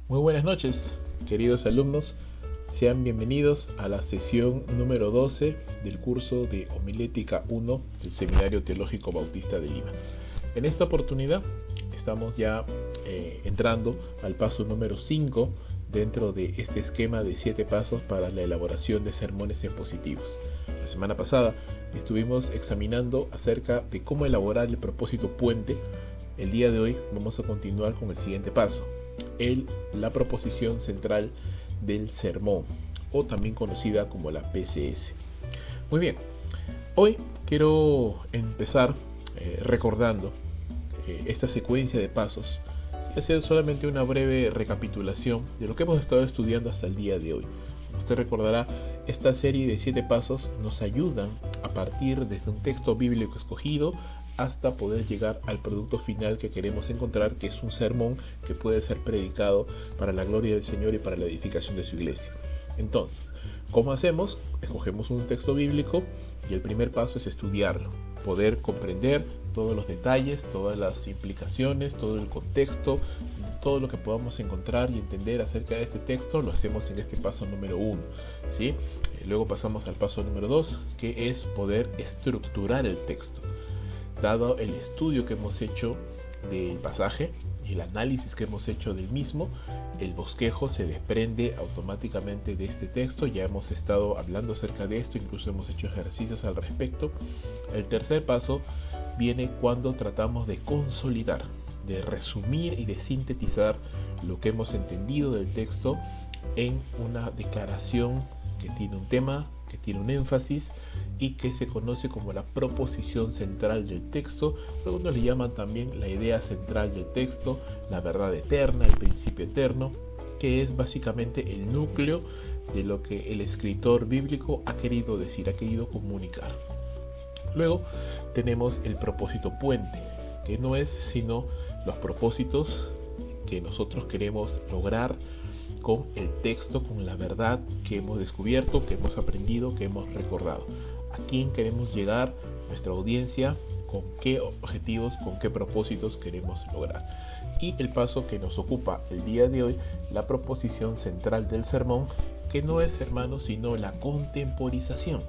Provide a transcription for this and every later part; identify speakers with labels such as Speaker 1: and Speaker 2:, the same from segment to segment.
Speaker 1: Muy buenas noches, queridos alumnos. Sean bienvenidos a la sesión número 12 del curso de Homilética 1 del Seminario Teológico Bautista de Lima. En esta oportunidad estamos ya entrando al paso número 5 dentro de este esquema de 7 pasos para la elaboración de sermones expositivos. La semana pasada estuvimos examinando acerca de cómo elaborar el propósito puente. El día de hoy vamos a continuar con el siguiente paso, la proposición central del sermón, o también conocida como la PCS. Muy bien, hoy quiero empezar recordando esta secuencia de pasos y hacer solamente una breve recapitulación de lo que hemos estado estudiando hasta el día de hoy. Usted recordará, esta serie de 7 pasos nos ayudan a partir desde un texto bíblico escogido hasta poder llegar al producto final que queremos encontrar, que es un sermón que puede ser predicado para la gloria del Señor y para la edificación de su iglesia. Entonces, ¿cómo hacemos? Escogemos un texto bíblico y el primer paso es estudiarlo, poder comprender todos los detalles, todas las implicaciones, todo el contexto, todo lo que podamos encontrar y entender acerca de este texto. Lo hacemos en este paso número 1, ¿sí? Luego pasamos al paso número 2, que es poder estructurar el texto. Dado el estudio que hemos hecho del pasaje y el análisis que hemos hecho del mismo, el bosquejo se desprende automáticamente de este texto. Ya hemos estado hablando acerca de esto, incluso hemos hecho ejercicios al respecto. El tercer paso viene cuando tratamos de consolidar, de resumir y de sintetizar lo que hemos entendido del texto en una declaración que tiene un tema, que tiene un énfasis y que se conoce como la proposición central del texto. Algunos le llaman también la idea central del texto, la verdad eterna, el principio eterno, que es básicamente el núcleo de lo que el escritor bíblico ha querido decir, ha querido comunicar. Luego tenemos el propósito puente, que no es sino los propósitos que nosotros queremos lograr con el texto, con la verdad que hemos descubierto, que hemos aprendido, que hemos recordado. ¿A quién queremos llegar? Nuestra audiencia, con qué objetivos, con qué propósitos queremos lograr. Y el paso que nos ocupa el día de hoy, la proposición central del sermón, que no es, hermanos, sino la contemporización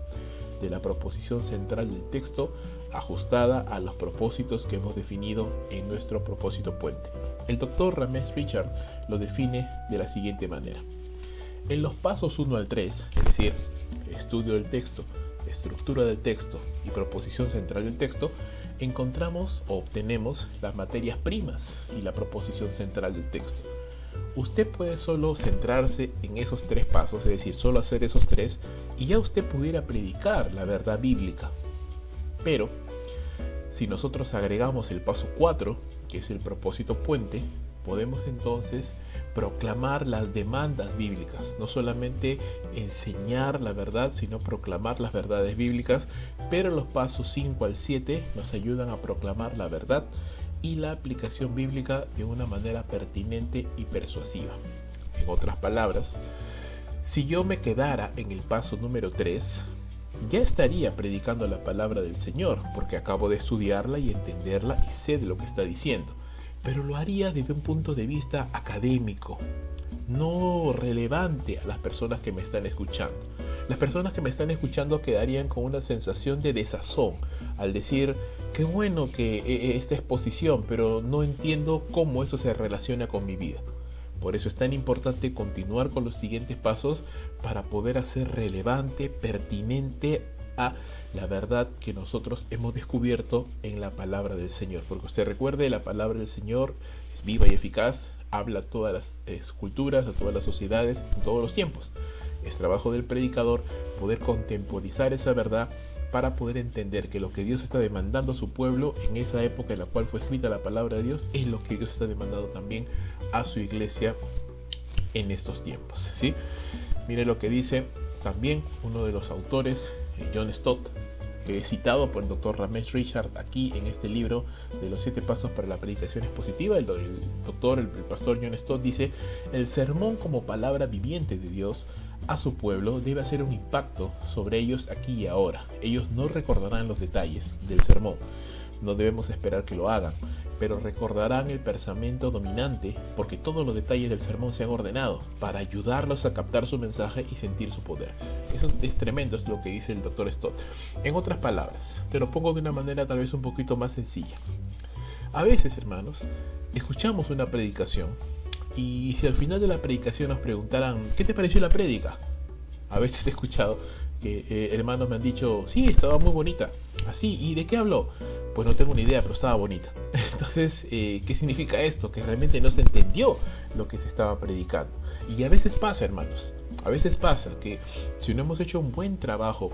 Speaker 1: de la proposición central del texto ajustada a los propósitos que hemos definido en nuestro propósito puente. El doctor Ramesh Richard lo define de la siguiente manera. En los pasos 1 al 3, es decir, estudio del texto, estructura del texto y proposición central del texto, encontramos o obtenemos las materias primas y la proposición central del texto. Usted puede solo centrarse en esos 3 pasos, es decir, solo hacer esos 3, y ya usted pudiera predicar la verdad bíblica. Pero si nosotros agregamos el paso 4, que es el propósito puente, podemos entonces proclamar las demandas bíblicas, no solamente enseñar la verdad, sino proclamar las verdades bíblicas. Pero los pasos 5 al 7 nos ayudan a proclamar la verdad y la aplicación bíblica de una manera pertinente y persuasiva. En otras palabras, si yo me quedara en el paso número 3, ya estaría predicando la palabra del Señor, porque acabo de estudiarla y entenderla y sé de lo que está diciendo. Pero lo haría desde un punto de vista académico, no relevante a las personas que me están escuchando. Las personas que me están escuchando quedarían con una sensación de desazón al decir: qué bueno que esta exposición, pero no entiendo cómo eso se relaciona con mi vida. Por eso es tan importante continuar con los siguientes pasos para poder hacer relevante, pertinente a la verdad que nosotros hemos descubierto en la palabra del Señor. Porque usted recuerde, la palabra del Señor es viva y eficaz, habla a todas las culturas, a todas las sociedades, en todos los tiempos. Es trabajo del predicador poder contemporizar esa verdad para poder entender que lo que Dios está demandando a su pueblo en esa época en la cual fue escrita la palabra de Dios es lo que Dios está demandando también a su iglesia en estos tiempos, ¿sí? Mire lo que dice también uno de los autores, John Stott, que es citado por el doctor Ramesh Richard aquí en este libro de los 7 pasos para la predicación expositiva. El pastor John Stott dice: el sermón como palabra viviente de Dios a su pueblo debe hacer un impacto sobre ellos aquí y ahora. Ellos no recordarán los detalles del sermón, no debemos esperar que lo hagan, pero recordarán el pensamiento dominante porque todos los detalles del sermón se han ordenado para ayudarlos a captar su mensaje y sentir su poder. Eso es tremendo, es lo que dice el Dr. Stott. En otras palabras, te lo pongo de una manera tal vez un poquito más sencilla. A veces, hermanos, escuchamos una predicación y si al final de la predicación nos preguntaran ¿qué te pareció la prédica? A veces he escuchado que hermanos me han dicho sí, estaba muy bonita. Así, ¿y de qué habló? Pues no tengo ni idea, pero estaba bonita. Entonces, ¿qué significa esto? Que realmente no se entendió lo que se estaba predicando. Y a veces pasa, hermanos, a veces pasa que si no hemos hecho un buen trabajo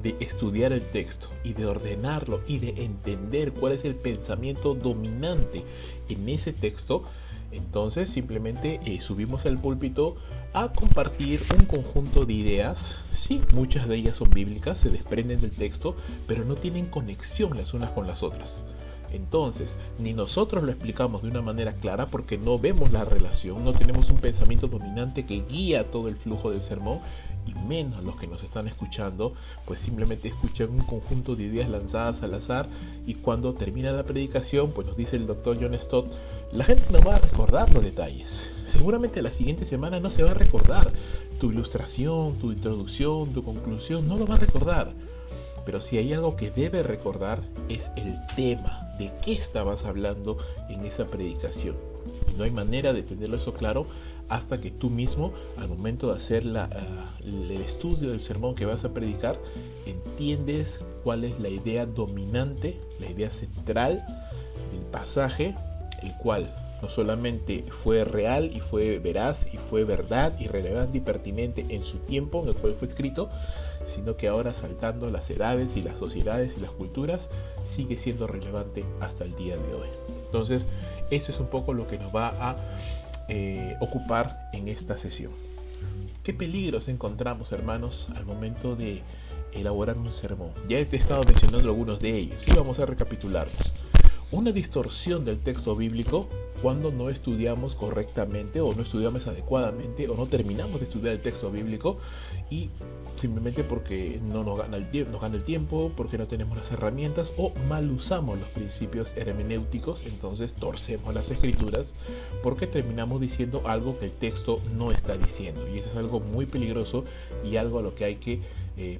Speaker 1: de estudiar el texto y de ordenarlo y de entender cuál es el pensamiento dominante en ese texto, entonces simplemente subimos al púlpito a compartir un conjunto de ideas. Sí, muchas de ellas son bíblicas, se desprenden del texto, pero no tienen conexión las unas con las otras. Entonces, ni nosotros lo explicamos de una manera clara porque no vemos la relación, no tenemos un pensamiento dominante que guía todo el flujo del sermón, y menos los que nos están escuchando, pues simplemente escuchan un conjunto de ideas lanzadas al azar, y cuando termina la predicación, pues nos dice el Dr. John Stott, la gente no va a recordar los detalles. Seguramente la siguiente semana no se va a recordar tu ilustración, tu introducción, tu conclusión, no lo va a recordar. Pero si hay algo que debe recordar es el tema, de qué estabas hablando en esa predicación. Y no hay manera de tenerlo eso claro hasta que tú mismo, al momento de hacer el estudio del sermón que vas a predicar, entiendes cuál es la idea dominante, la idea central del pasaje, el cual no solamente fue real y fue veraz y fue verdad y relevante y pertinente en su tiempo en el cual fue escrito, sino que ahora, saltando las edades y las sociedades y las culturas, sigue siendo relevante hasta el día de hoy. Entonces, eso es un poco lo que nos va a ocupar en esta sesión. ¿Qué peligros encontramos, hermanos, al momento de elaborar un sermón? Ya te he estado mencionando algunos de ellos y vamos a recapitularlos. Una distorsión del texto bíblico cuando no estudiamos correctamente o no estudiamos adecuadamente o no terminamos de estudiar el texto bíblico y simplemente porque no nos gana el tiempo, porque no tenemos las herramientas o mal usamos los principios hermenéuticos, entonces torcemos las escrituras porque terminamos diciendo algo que el texto no está diciendo, y eso es algo muy peligroso y algo a lo que hay que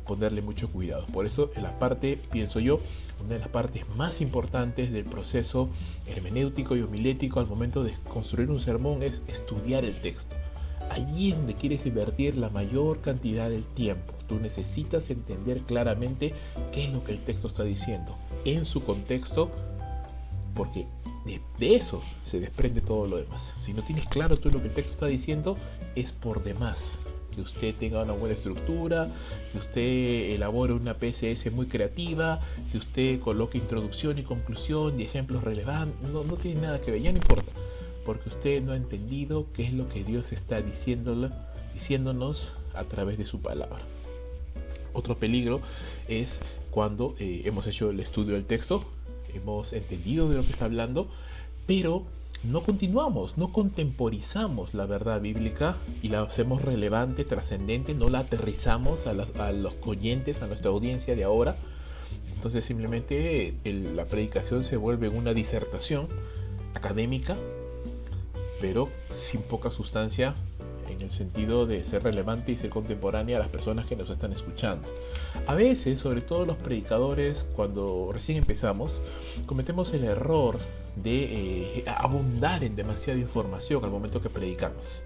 Speaker 1: ponerle mucho cuidado. Por eso en la parte, pienso yo, una de las partes más importantes del proceso hermenéutico y homilético al momento de construir un sermón es estudiar el texto. Allí es donde quieres invertir la mayor cantidad del tiempo. Tú necesitas entender claramente qué es lo que el texto está diciendo en su contexto, porque de eso se desprende todo lo demás. Si no tienes claro tú lo que el texto está diciendo, es por demás que usted tenga una buena estructura, que usted elabore una PSS muy creativa, que usted coloque introducción y conclusión y ejemplos relevantes. No tiene nada que ver, ya no importa, porque usted no ha entendido qué es lo que Dios está diciéndonos a través de su palabra. Otro peligro es cuando hemos hecho el estudio del texto, hemos entendido de lo que está hablando, pero no continuamos, no contemporizamos la verdad bíblica y la hacemos relevante, trascendente, no la aterrizamos a los oyentes, a nuestra audiencia de ahora. Entonces simplemente la predicación se vuelve una disertación académica, pero sin poca sustancia en el sentido de ser relevante y ser contemporánea a las personas que nos están escuchando. A veces, sobre todo los predicadores, cuando recién empezamos, cometemos el error de abundar en demasiada información al momento que predicamos.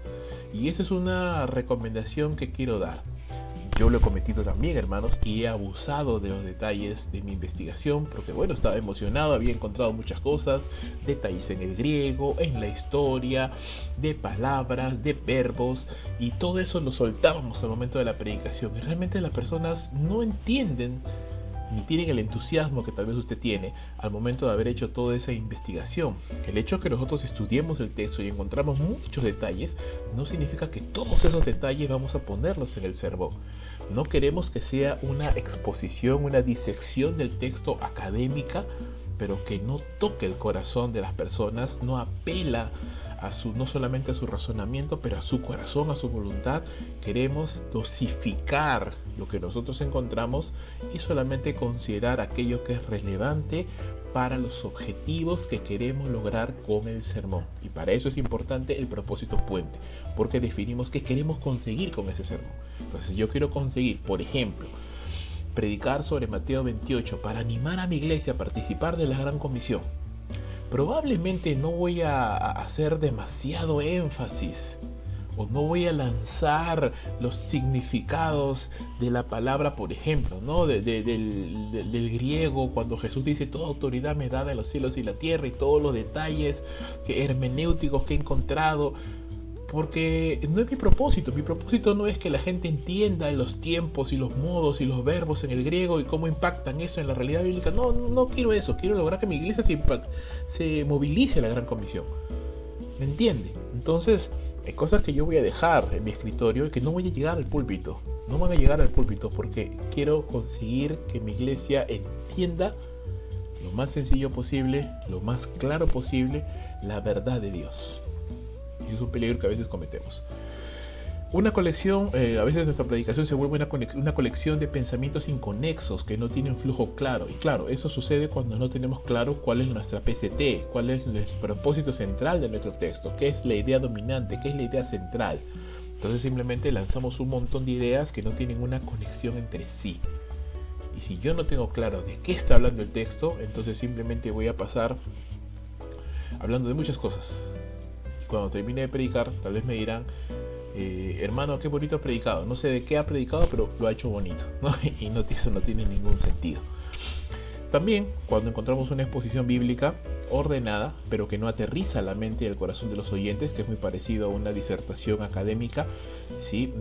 Speaker 1: Y esa es una recomendación que quiero dar. Yo lo he cometido también, hermanos, y he abusado de los detalles de mi investigación, porque bueno, estaba emocionado, había encontrado muchas cosas, detalles en el griego, en la historia, de palabras, de verbos, y todo eso lo soltábamos al momento de la predicación. Y realmente las personas no entienden ni tienen el entusiasmo que tal vez usted tiene al momento de haber hecho toda esa investigación. El hecho de que nosotros estudiemos el texto y encontramos muchos detalles no significa que todos esos detalles vamos a ponerlos en el sermón. No queremos que sea una exposición, una disección del texto académica, pero que no toque el corazón de las personas, no apela no solamente a su razonamiento, pero a su corazón, a su voluntad. Queremos dosificar lo que nosotros encontramos y solamente considerar aquello que es relevante para los objetivos que queremos lograr con el sermón. Y para eso es importante el propósito puente, porque definimos qué queremos conseguir con ese sermón. Entonces yo quiero conseguir, por ejemplo, predicar sobre Mateo 28 para animar a mi iglesia a participar de la Gran Comisión. Probablemente no voy a hacer demasiado énfasis o no voy a lanzar los significados de la palabra, por ejemplo, ¿no? del griego, cuando Jesús dice toda autoridad me es dada en los cielos y la tierra, y todos los detalles hermenéuticos que he encontrado, porque no es mi propósito. Mi propósito no es que la gente entienda los tiempos y los modos y los verbos en el griego y cómo impactan eso en la realidad bíblica. No quiero eso. Quiero lograr que mi iglesia se movilice a la Gran Comisión. ¿Me entiende? Entonces, hay cosas que yo voy a dejar en mi escritorio y que no voy a llegar al púlpito. No van a llegar al púlpito porque quiero conseguir que mi iglesia entienda lo más sencillo posible, lo más claro posible, la verdad de Dios. Y es un peligro que a veces cometemos. Una colección, a veces nuestra predicación se vuelve una colección de pensamientos inconexos que no tienen flujo claro. Y claro, eso sucede cuando no tenemos claro cuál es nuestra PCT, cuál es el propósito central de nuestro texto, qué es la idea dominante, qué es la idea central. Entonces simplemente lanzamos un montón de ideas que no tienen una conexión entre sí. Y si yo no tengo claro de qué está hablando el texto, entonces simplemente voy a pasar hablando de muchas cosas. Cuando termine de predicar, tal vez me dirán, hermano, qué bonito ha predicado. No sé de qué ha predicado, pero lo ha hecho bonito, ¿no? Y eso no tiene ningún sentido. También, cuando encontramos una exposición bíblica ordenada, pero que no aterriza la mente y el corazón de los oyentes, que es muy parecido a una disertación académica, ¿sí?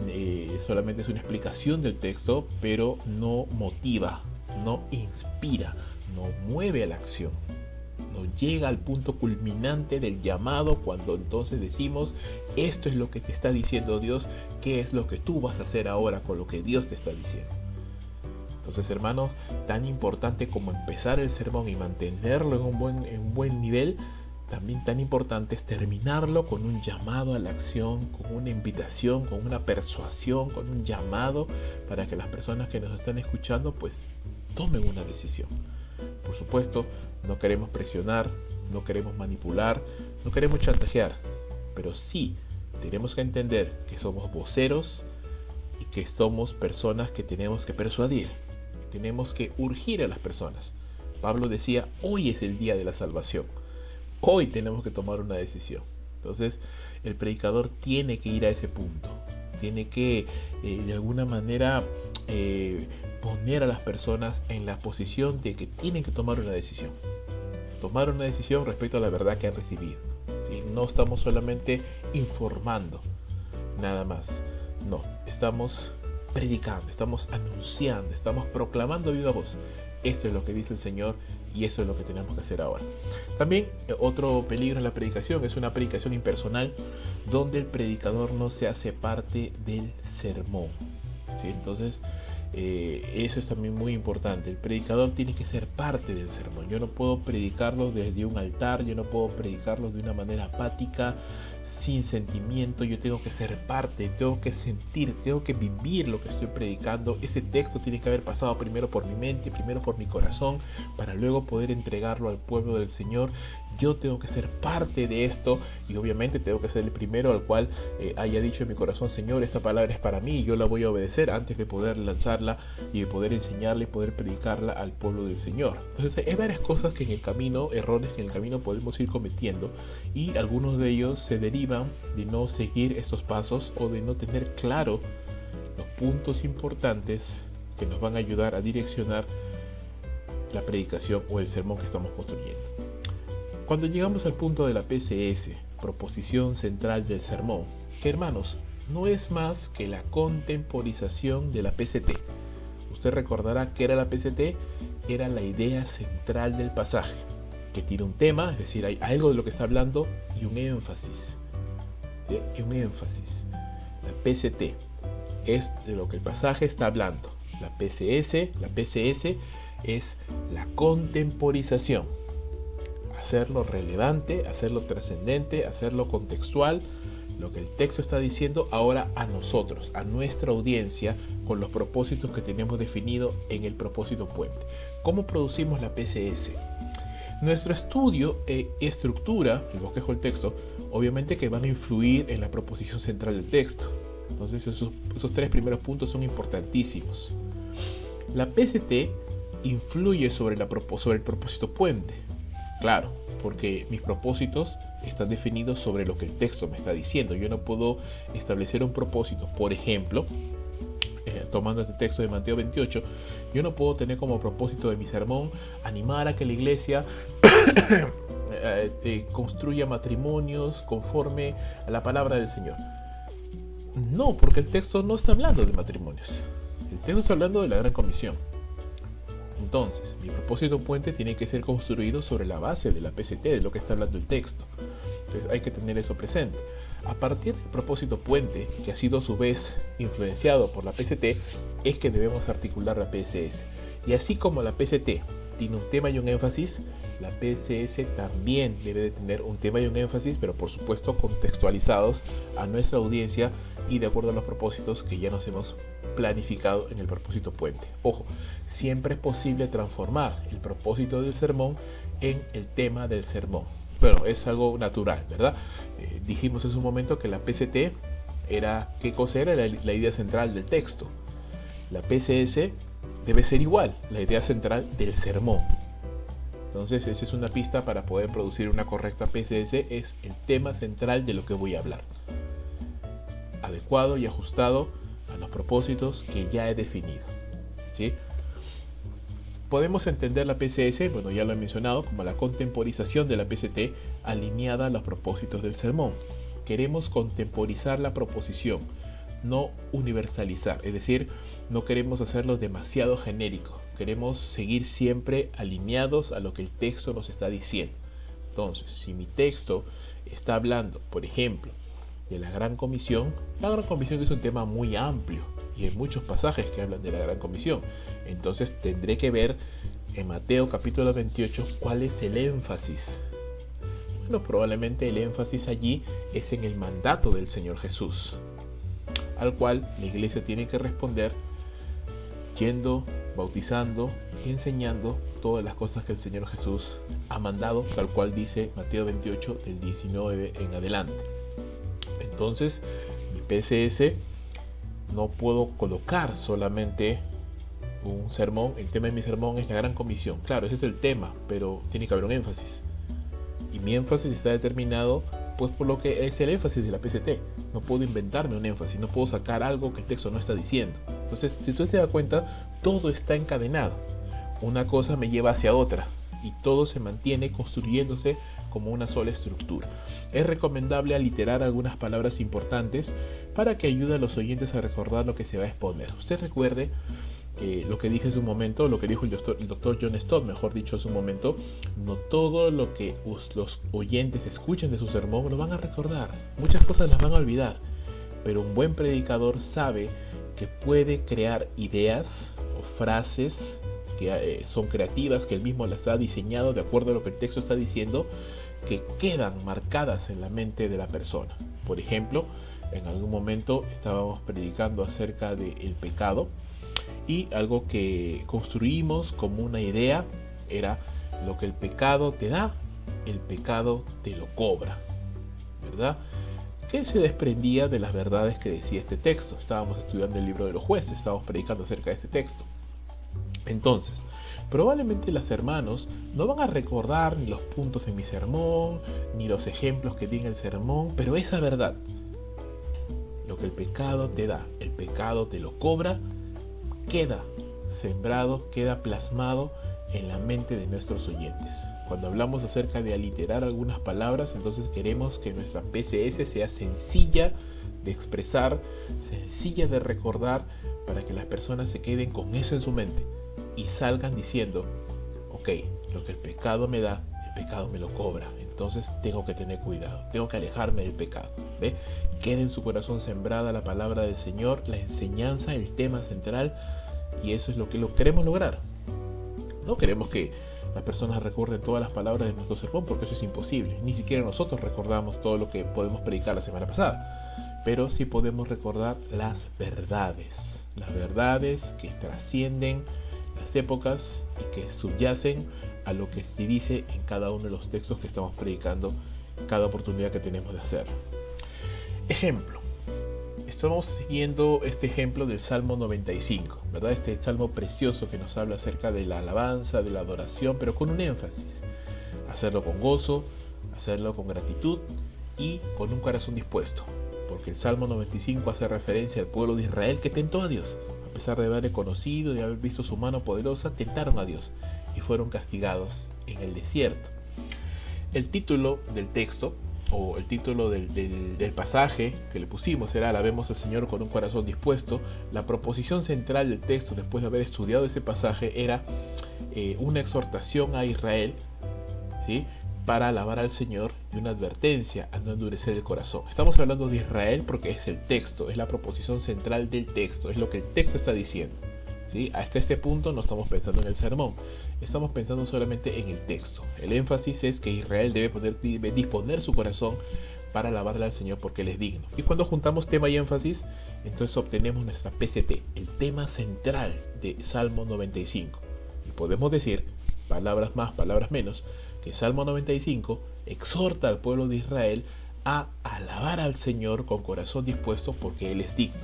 Speaker 1: Solamente es una explicación del texto, pero no motiva, no inspira, no mueve a la acción. No llega al punto culminante del llamado, cuando entonces decimos, esto es lo que te está diciendo Dios, qué es lo que tú vas a hacer ahora con lo que Dios te está diciendo. Entonces, hermanos, tan importante como empezar el sermón y mantenerlo en un buen nivel, también tan importante es terminarlo con un llamado a la acción, con una invitación, con una persuasión, con un llamado para que las personas que nos están escuchando pues tomen una decisión. Por supuesto, no queremos presionar, no queremos manipular, no queremos chantajear, pero sí tenemos que entender que somos voceros y que somos personas que tenemos que persuadir, tenemos que urgir a las personas. Pablo decía, hoy es el día de la salvación, hoy tenemos que tomar una decisión. Entonces, el predicador tiene que ir a ese punto, tiene que de alguna manera poner a las personas en la posición de que tienen que tomar una decisión respecto a la verdad que han recibido, ¿sí? No estamos solamente informando nada más, no, estamos predicando, estamos anunciando, estamos proclamando a viva voz. Esto es lo que dice el Señor y eso es lo que tenemos que hacer ahora. También otro peligro en la predicación es una predicación impersonal donde el predicador no se hace parte del sermón, ¿sí? Entonces eso es también muy importante. El predicador tiene que ser parte del sermón. Yo no puedo predicarlo desde un altar, yo no puedo predicarlo de una manera apática, sin sentimiento. Yo tengo que ser parte, tengo que sentir, tengo que vivir lo que estoy predicando. Ese texto tiene que haber pasado primero por mi mente, primero por mi corazón, para luego poder entregarlo al pueblo del Señor. Yo tengo que ser parte de esto y obviamente tengo que ser el primero al cual haya dicho en mi corazón, Señor, esta palabra es para mí y yo la voy a obedecer antes de poder lanzarla y de poder enseñarla y poder predicarla al pueblo del Señor. Entonces hay varias cosas que en el camino, errores que en el camino podemos ir cometiendo, y algunos de ellos se derivan de no seguir estos pasos o de no tener claro los puntos importantes que nos van a ayudar a direccionar la predicación o el sermón que estamos construyendo. Cuando llegamos al punto de la PCS, proposición central del sermón, que hermanos, no es más que la contemporización de la PCT. Usted recordará que era la PCT, era la idea central del pasaje, que tiene un tema, es decir, hay algo de lo que está hablando y un énfasis. ¿Sí? Un énfasis. La PCT es de lo que el pasaje está hablando. La PCS es la contemporización. Hacerlo relevante, hacerlo trascendente, hacerlo contextual, lo que el texto está diciendo ahora a nosotros, a nuestra audiencia, con los propósitos que tenemos definido en el propósito puente. ¿Cómo producimos la PCS? Nuestro estudio y estructura, el bosquejo del texto, obviamente que van a influir en la proposición central del texto. Entonces esos tres primeros puntos son importantísimos. La PCT influye sobre el propósito puente. Claro, porque mis propósitos están definidos sobre lo que el texto me está diciendo. Yo no puedo establecer un propósito, por ejemplo, tomando este texto de Mateo 28, yo no puedo tener como propósito de mi sermón animar a que la iglesia construya matrimonios conforme a la palabra del Señor. No, porque el texto no está hablando de matrimonios. El texto está hablando de la Gran Comisión. Entonces, mi propósito puente tiene que ser construido sobre la base de la PCT, de lo que está hablando el texto. Entonces hay que tener eso presente. A partir del propósito puente, que ha sido a su vez influenciado por la PCT, es que debemos articular la PCS. Y así como la PCT tiene un tema y un énfasis, la PCS también debe de tener un tema y un énfasis, pero por supuesto contextualizados a nuestra audiencia y de acuerdo a los propósitos que ya nos hemos planificado en el propósito puente. Ojo, siempre es posible transformar el propósito del sermón en el tema del sermón. Bueno, es algo natural, ¿verdad? Dijimos en su momento que la PCT era, ¿qué cosa era? La idea central del texto. La PCS debe ser igual, la idea central del sermón. Entonces, esa es una pista para poder producir una correcta PCS, es el tema central de lo que voy a hablar. Adecuado y ajustado a los propósitos que ya he definido, ¿sí? Podemos entender la PCS, bueno, ya lo he mencionado, como la contemporización de la PCT alineada a los propósitos del sermón. Queremos contemporizar la proposición, no universalizar, es decir, no queremos hacerlo demasiado genérico, queremos seguir siempre alineados a lo que el texto nos está diciendo. Entonces, si mi texto está hablando, por ejemplo, de la Gran Comisión es un tema muy amplio y hay muchos pasajes que hablan de la Gran Comisión. Entonces tendré que ver en Mateo capítulo 28 cuál es el énfasis. Bueno, probablemente el énfasis allí es en el mandato del Señor Jesús, al cual la iglesia tiene que responder yendo, bautizando y enseñando todas las cosas que el Señor Jesús ha mandado, tal cual dice Mateo 28 del 19 en adelante. Entonces, mi PCS no puedo colocar solamente un sermón. El tema de mi sermón es la Gran Comisión. Claro, ese es el tema, pero tiene que haber un énfasis. Y mi énfasis está determinado pues por lo que es el énfasis de la PCT. No puedo inventarme un énfasis, no puedo sacar algo que el texto no está diciendo. Entonces, si tú te das cuenta, todo está encadenado. Una cosa me lleva hacia otra y todo se mantiene construyéndose como una sola estructura. Es recomendable aliterar algunas palabras importantes para que ayude a los oyentes a recordar lo que se va a exponer. Usted recuerde lo que dije en su momento, lo que dijo el doctor John Stott, mejor dicho, en su momento. No todo lo que los oyentes escuchen de su sermón lo van a recordar. Muchas cosas las van a olvidar. Pero un buen predicador sabe que puede crear ideas o frases que son creativas, que él mismo las ha diseñado de acuerdo a lo que el texto está diciendo, que quedan marcadas en la mente de la persona. Por ejemplo, en algún momento estábamos predicando acerca del pecado y algo que construimos como una idea era: lo que el pecado te da, el pecado te lo cobra, ¿verdad? Que se desprendía de las verdades que decía este texto. Estábamos estudiando el libro de los jueces, estábamos predicando acerca de este texto. Entonces, probablemente los hermanos no van a recordar ni los puntos de mi sermón, ni los ejemplos que di en el sermón, pero esa verdad, lo que el pecado te da, el pecado te lo cobra, queda sembrado, queda plasmado en la mente de nuestros oyentes. Cuando hablamos acerca de aliterar algunas palabras, entonces queremos que nuestra PCS sea sencilla de expresar, sencilla de recordar, para que las personas se queden con eso en su mente y salgan diciendo: ok, lo que el pecado me da, el pecado me lo cobra, entonces tengo que tener cuidado, tengo que alejarme del pecado. ¿Ve? Queda en su corazón sembrada la palabra del Señor, la enseñanza, el tema central, y eso es lo que queremos lograr. No queremos que las personas recuerden todas las palabras de nuestro sermón, porque eso es imposible. Ni siquiera nosotros recordamos todo lo que podemos predicar la semana pasada, pero sí podemos recordar las verdades que trascienden las épocas y que subyacen a lo que se dice en cada uno de los textos que estamos predicando, cada oportunidad que tenemos de hacerlo. Ejemplo. Estamos siguiendo este ejemplo del Salmo 95, ¿verdad? Este salmo precioso que nos habla acerca de la alabanza, de la adoración, pero con un énfasis. Hacerlo con gozo, hacerlo con gratitud y con un corazón dispuesto. Porque el Salmo 95 hace referencia al pueblo de Israel que tentó a Dios. A pesar de haberle conocido y haber visto su mano poderosa, tentaron a Dios y fueron castigados en el desierto. El título del texto, o el título del pasaje que le pusimos era "Alabemos al Señor con un corazón dispuesto". La proposición central del texto, después de haber estudiado ese pasaje, era una exhortación a Israel, ¿sí?, para alabar al Señor, y una advertencia a no endurecer el corazón. Estamos hablando de Israel porque es el texto, es la proposición central del texto, es lo que el texto está diciendo, ¿sí? Hasta este punto no estamos pensando en el sermón, estamos pensando solamente en el texto. El énfasis es que Israel debe disponer su corazón para alabarle al Señor porque Él es digno. Y cuando juntamos tema y énfasis, entonces obtenemos nuestra PCT, el tema central de Salmo 95. Y podemos decir, palabras más, palabras menos, que Salmo 95 exhorta al pueblo de Israel a alabar al Señor con corazón dispuesto porque Él es digno.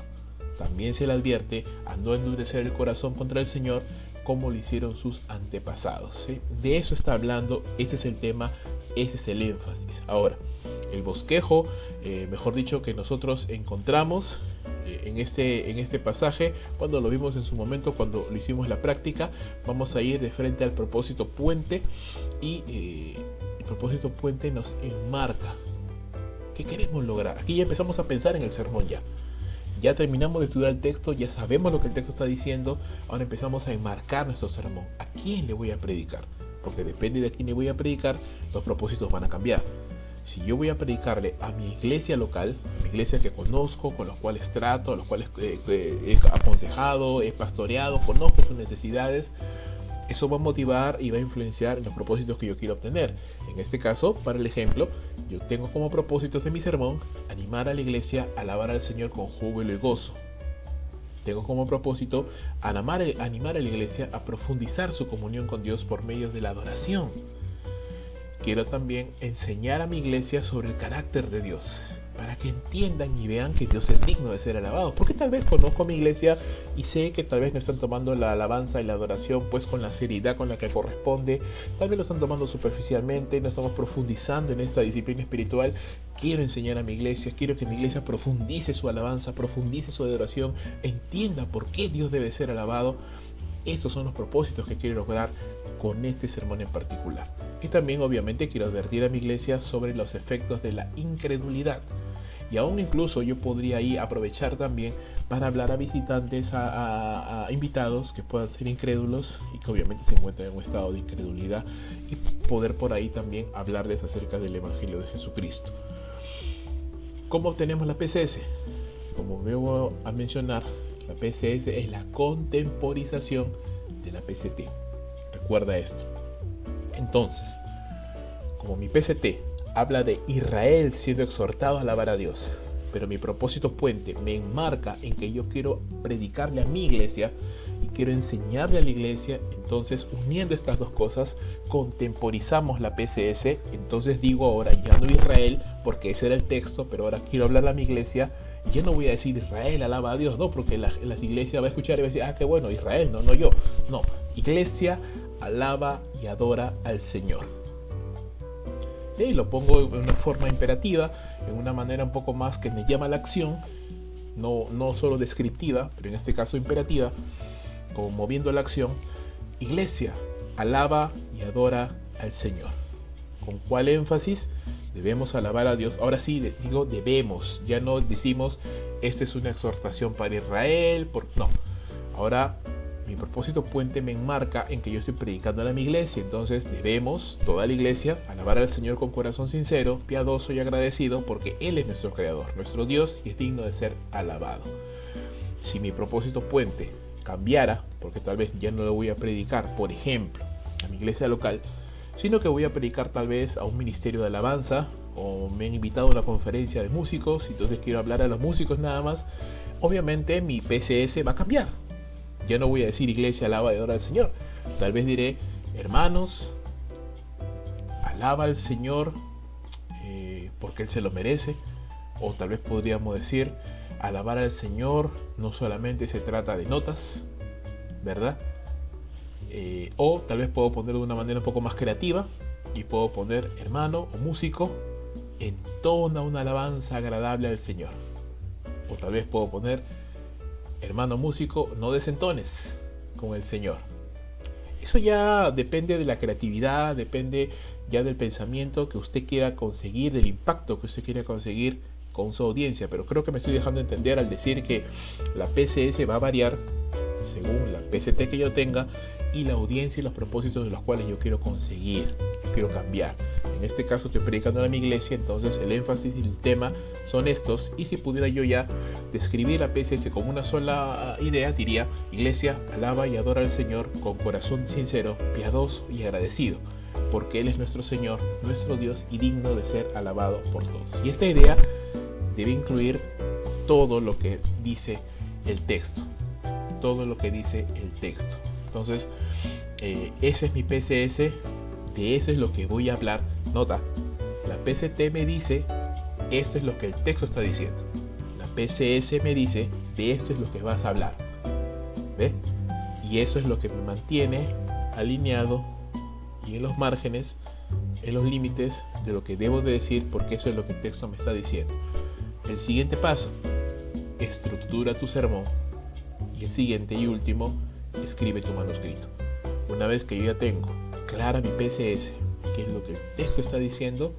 Speaker 1: También se le advierte a no endurecer el corazón contra el Señor como lo hicieron sus antepasados, ¿sí? De eso está hablando, ese es el tema, ese es el énfasis. Ahora, el bosquejo, mejor dicho, que nosotros encontramos en este pasaje, cuando lo vimos en su momento, cuando lo hicimos la práctica, vamos a ir de frente al propósito puente, y el propósito puente nos enmarca. ¿Qué queremos lograr? Aquí ya empezamos a pensar en el sermón ya terminamos de estudiar el texto, ya sabemos lo que el texto está diciendo, ahora empezamos a enmarcar nuestro sermón. ¿A quién le voy a predicar? Porque depende de a quién le voy a predicar, los propósitos van a cambiar. Si yo voy a predicarle a mi iglesia local, a mi iglesia que conozco, con los cuales trato, a los cuales he aconsejado, he pastoreado, conozco sus necesidades, eso va a motivar y va a influenciar en los propósitos que yo quiero obtener. En este caso, para el ejemplo, yo tengo como propósitos de mi sermón animar a la iglesia a alabar al Señor con júbilo y gozo. Tengo como propósito animar a la iglesia a profundizar su comunión con Dios por medio de la adoración. Quiero también enseñar a mi iglesia sobre el carácter de Dios, para que entiendan y vean que Dios es digno de ser alabado. Porque tal vez conozco a mi iglesia y sé que tal vez no están tomando la alabanza y la adoración pues con la seriedad con la que corresponde. Tal vez lo están tomando superficialmente, no estamos profundizando en esta disciplina espiritual. Quiero enseñar a mi iglesia, quiero que mi iglesia profundice su alabanza, profundice su adoración, entienda por qué Dios debe ser alabado. Estos son los propósitos que quiero lograr con este sermón en particular. Y también obviamente quiero advertir a mi iglesia sobre los efectos de la incredulidad. Y aún incluso yo podría ahí aprovechar también para hablar a visitantes, a invitados que puedan ser incrédulos y que obviamente se encuentran en un estado de incredulidad, y poder por ahí también hablarles acerca del Evangelio de Jesucristo. ¿Cómo obtenemos la PCS? Como veo a mencionar, la PCS es la contemporización de la PCT. Recuerda esto. Entonces, como mi PCT habla de Israel siendo exhortado a alabar a Dios, pero mi propósito puente me enmarca en que yo quiero predicarle a mi iglesia y quiero enseñarle a la iglesia, entonces uniendo estas dos cosas contemporizamos la PCS. Entonces digo ahora ya no Israel, porque ese era el texto, pero ahora quiero hablarle a mi iglesia. Yo no voy a decir Israel alaba a Dios, no, porque las iglesias va a escuchar y va a decir, qué bueno, Israel, no yo. No, iglesia alaba y adora al Señor. Y lo pongo en una forma imperativa, en una manera un poco más que me llama a la acción, no solo descriptiva, pero en este caso imperativa, como moviendo la acción. Iglesia alaba y adora al Señor. ¿Con cuál énfasis? Debemos alabar a Dios. Ahora sí, digo debemos. Ya no decimos, esta es una exhortación para Israel. No. Ahora, mi propósito puente me enmarca en que yo estoy predicando a mi iglesia. Entonces, debemos, toda la iglesia, alabar al Señor con corazón sincero, piadoso y agradecido, porque Él es nuestro Creador, nuestro Dios, y es digno de ser alabado. Si mi propósito puente cambiara, porque tal vez ya no lo voy a predicar, por ejemplo, a mi iglesia local, sino que voy a predicar tal vez a un ministerio de alabanza, o me han invitado a una conferencia de músicos, entonces quiero hablar a los músicos nada más, obviamente mi PCS va a cambiar. Ya no voy a decir iglesia alaba y adora al Señor, tal vez diré hermanos, alaba al Señor porque Él se lo merece. O tal vez podríamos decir, alabar al Señor no solamente se trata de notas, ¿verdad? O tal vez puedo poner de una manera un poco más creativa y puedo poner hermano o músico entona una alabanza agradable al Señor. O tal vez puedo poner hermano músico, no desentones con el Señor. Eso ya depende de la creatividad, depende ya del pensamiento que usted quiera conseguir, del impacto que usted quiera conseguir con su audiencia. Pero creo que me estoy dejando entender al decir que la PCS va a variar según la PCT que yo tenga y la audiencia y los propósitos de los cuales yo quiero conseguir, quiero cambiar. En este caso estoy predicando a mi iglesia, entonces el énfasis y el tema son estos. Y si pudiera yo ya describir la PCS como una sola idea, diría: iglesia, alaba y adora al Señor con corazón sincero, piadoso y agradecido, porque Él es nuestro Señor, nuestro Dios y digno de ser alabado por todos. Y esta idea debe incluir todo lo que dice el texto, todo lo que dice el texto. Entonces, ese es mi PCS, de eso es lo que voy a hablar. Nota, la PCT me dice, esto es lo que el texto está diciendo. La PCS me dice, de esto es lo que vas a hablar. ¿Ves? Y eso es lo que me mantiene alineado y en los márgenes, en los límites de lo que debo de decir, porque eso es lo que el texto me está diciendo. El siguiente paso, estructura tu sermón. Y el siguiente y último, escribe tu manuscrito. Una vez que yo ya tengo clara mi PCS, que es lo que el texto está diciendo,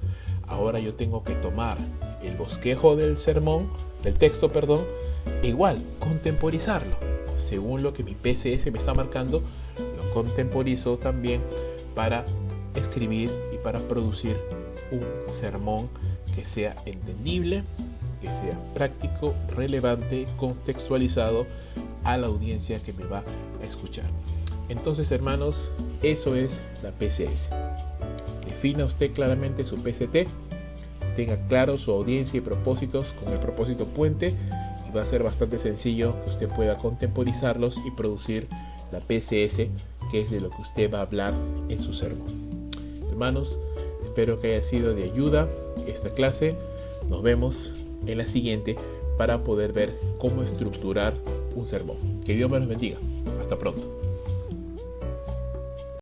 Speaker 1: ahora yo tengo que tomar el bosquejo del sermón, del texto, perdón, e igual contemporizarlo. Según lo que mi PCS me está marcando, lo contemporizo también para escribir y para producir un sermón que sea entendible, que sea práctico, relevante, contextualizado a la audiencia que me va a escuchar. Entonces, hermanos, eso es la PCS. Defina usted claramente su PCT, tenga claro su audiencia y propósitos con el propósito puente, y va a ser bastante sencillo que usted pueda contemporizarlos y producir la PCS, que es de lo que usted va a hablar en su sermón. Hermanos, espero que haya sido de ayuda esta clase. Nos vemos en la siguiente para poder ver cómo estructurar un sermón. Que Dios me los bendiga. Hasta pronto.